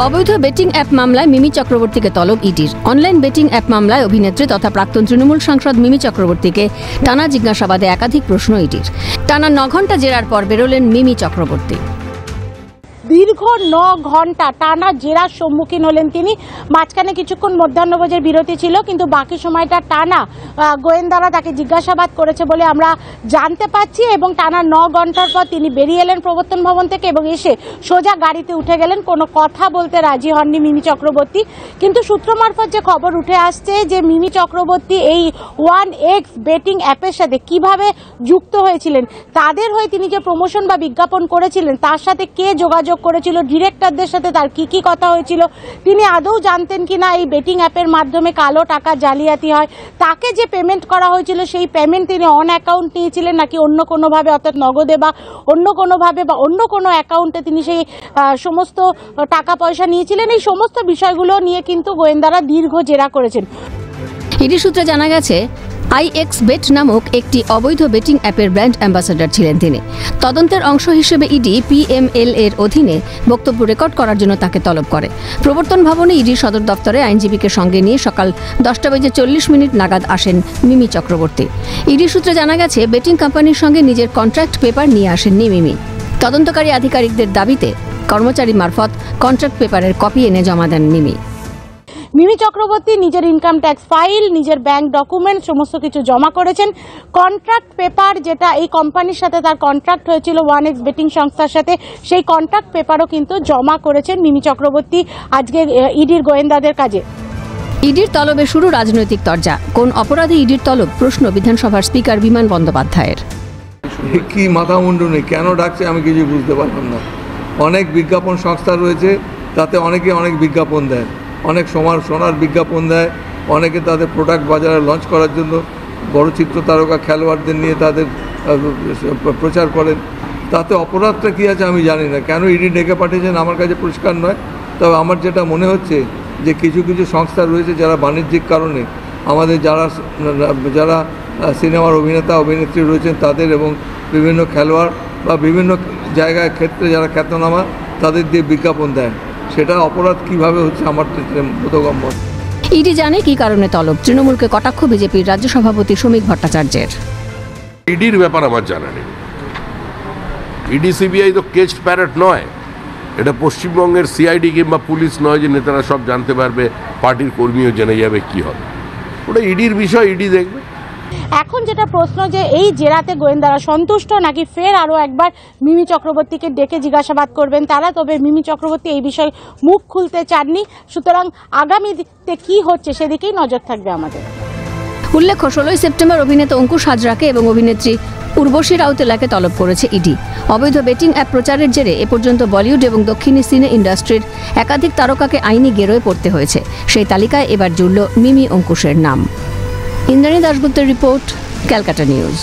অবৈধ betting app মামলায় মিমি চক্রবর্তীকে তলব ইডির। অনলাইন বেটিং অ্যাপ মামলায় অভিনেত্রী তথা প্রাক্তন তৃণমূল সাংসদ মিমি চক্রবর্তীকে টানা জিজ্ঞাসাবাদে একাধিক প্রশ্ন ইডির। টানা 9 ঘণ্টা জেরার পর বেরোলেন মিমি চক্রবর্তী। দীর্ঘ 9 ঘণ্টা টানা জেরার সম্মুখীন হলেন তিনি। মাঝখানে কিছুক্ষণ মধ্যাহ্নভোজের বিরতি ছিল, কিন্তু বাকি সময়টা টানা গোয়েন্দারা তাকে জিজ্ঞাসাবাদ করেছে বলে আমরা জানতে পাচ্ছি। এবং টানা 9 ঘণ্টার পর তিনি বেরিয়ে এলেন প্রবর্তন ভবন থেকে এবং এসে সোজা গাড়িতে উঠে গেলেন। কোনো কথা বলতে রাজি হননি মিমি চক্রবর্তী। কিন্তু সূত্র মারফত যে খবর উঠে আসছে যে মিমি চক্রবর্তী এই 1x বেটিং অ্যাপের সাথে কিভাবে যুক্ত হয়েছিলেন, তাদের হয়ে তিনি যে প্রমোশন বা বিজ্ঞাপন করেছিলেন, তার সাথে কে যোগাযোগ করেছিল, ডিরেক্টরদের সাথে তার কি কথা হয়েছিল, তিনি আদৌ জানতেন কিনা এই বেটিং অ্যাপের মাধ্যমে কালো টাকা জালিয়াতি হয়, তাকে যে পেমেন্ট করা হয়েছিল সেই পেমেন্ট তিনি অন অ্যাকাউন্ট নিয়েছিলেন নাকি অন্য কোনোভাবে, অর্থাৎ নগদে বা অন্য কোনোভাবে বা অন্য কোনো অ্যাকাউন্টে তিনি সেই সমস্ত টাকা পয়সা নিয়েছিলেন, এই সমস্ত বিষয়গুলো নিয়ে কিন্তু গোয়েন্দারা দীর্ঘ জেরা করেছেন। ইডি সূত্রে জানা গেছে IXBet নামক একটি অবৈধ বেটিং অ্যাপের ব্র্যান্ড অ্যাম্বাসেডর ছিলেন তিনি। তদন্তের অংশ হিসেবে ইডি PML এর অধীনে বক্তব্য রেকর্ড করার জন্য তাকে তলব করে। প্রবর্তন ভবনে ইডির সদর দপ্তরে আইনজীবীকে সঙ্গে নিয়ে সকাল 10:40 নাগাদ আসেন মিমি চক্রবর্তী। ইডি সূত্রে জানা গেছে বেটিং কোম্পানির সঙ্গে নিজের কন্ট্রাক্ট পেপার নিয়ে আসেননি মিমি। তদন্তকারী আধিকারিকদের দাবিতে কর্মচারী মারফত কন্ট্রাক্ট পেপারের কপি এনে জমা দেন মিমি। মিমি চক্রবর্তী নিজের ইনকাম ট্যাক্স ফাইল, নিজের ব্যাংক ডকুমেন্ট সমস্ত কিছু জমা করেছেন। কন্ট্রাক্ট পেপার, যেটা এই কোম্পানির সাথে তার কন্ট্রাক্ট হয়েছিল 1x বেটিং সংস্থার সাথে, সেই কন্ট্রাক্ট পেপারও কিন্তু জমা করেছেন মিমি চক্রবর্তী আজকে ইডির গোয়েন্দাদের কাজে। ইডির তলবে শুরু রাজনৈতিক তরজা। কোন অপরাধে ইডির তলব, প্রশ্ন বিধানসভার স্পিকার বিমান বন্দ্যোপাধ্যায়ের। কি মাথা মুন্ডু নেই, কেন ডাকছে আমি কিছু বুঝতে পারলাম না। অনেক বিজ্ঞাপন সংস্থা রয়েছে, তাতে অনেকে অনেক বিজ্ঞাপন দেয়, অনেক সোনার বিজ্ঞাপন দেয়, অনেকে তাদের প্রোডাক্ট বাজারে লঞ্চ করার জন্য বড় চিত্র তারকা খেলোয়াড়দের নিয়ে তাদের প্রচার করেন। তাতে অপরাধটা কী আছে আমি জানি না, কেন ইডি ডেকে পাঠিয়েছেন আমার কাছে পরিষ্কার নয়। তবে আমার যেটা মনে হচ্ছে যে কিছু সংস্থা রয়েছে যারা বাণিজ্যিক কারণে আমাদের যারা সিনেমার অভিনেতা অভিনেত্রী রয়েছেন তাদের এবং বিভিন্ন খেলোয়াড় বা বিভিন্ন জায়গায় ক্ষেত্রে যারা খ্যাতনামা তাদের দিয়ে বিজ্ঞাপন দেয়, সেটা অপরাধ কিভাবে হচ্ছে আমার বোধগম্য। ইডি জানে কি কারণে তলব, তৃণমূলকে কটাক্ষ বিজেপির রাজ্য সভাপতি শ্রমিক ভট্টাচার্যের। ইডির ব্যাপার আমার জানা নেই। ইডি সিবিআই তো কেস্ট প্যারেট নয়, এটা পশ্চিমবঙ্গের CID কিংবা পুলিশ নয় যে নেতারা সব জানতে পারবে, পার্টির কর্মীও জেনে যাবে কি হবে। ওটা ইডির বিষয়, ইডি দেখবে। এখন যেটা প্রশ্ন যে এই জেরাতে গোয়েন্দারা সন্তুষ্ট নাকি ফের আরও একবার মিমি চক্রবর্তীকে ডেকে জিজ্ঞাসাবাদ করবেন তারা। তবে মিমি চক্রবর্তী এই বিষয়ে মুখ খুলতে চাননি, সুতরাং আগামীতে কি হচ্ছে সেদিকেই নজর থাকবে আমাদের। উল্লেখ্য 16 সেপ্টেম্বর অভিনেতা অঙ্কুশ হাজরাকে এবং অভিনেত্রী উর্বশী রাউতেলাকে তলব করেছে ইডি। অবৈধ বেটিং অ্যাপ প্রচারের জেরে এ পর্যন্ত বলিউড এবং দক্ষিণী সিনে ইন্ডাস্ট্রির একাধিক তারকাকে আইনি গেরোয় পড়তে হয়েছে। সেই তালিকায় এবার জুড়ল মিমি অঙ্কুশের নাম। ইন্দ্রাণী দাশগুপ্তের রিপোর্ট, ক্যালকাটা নিউজ।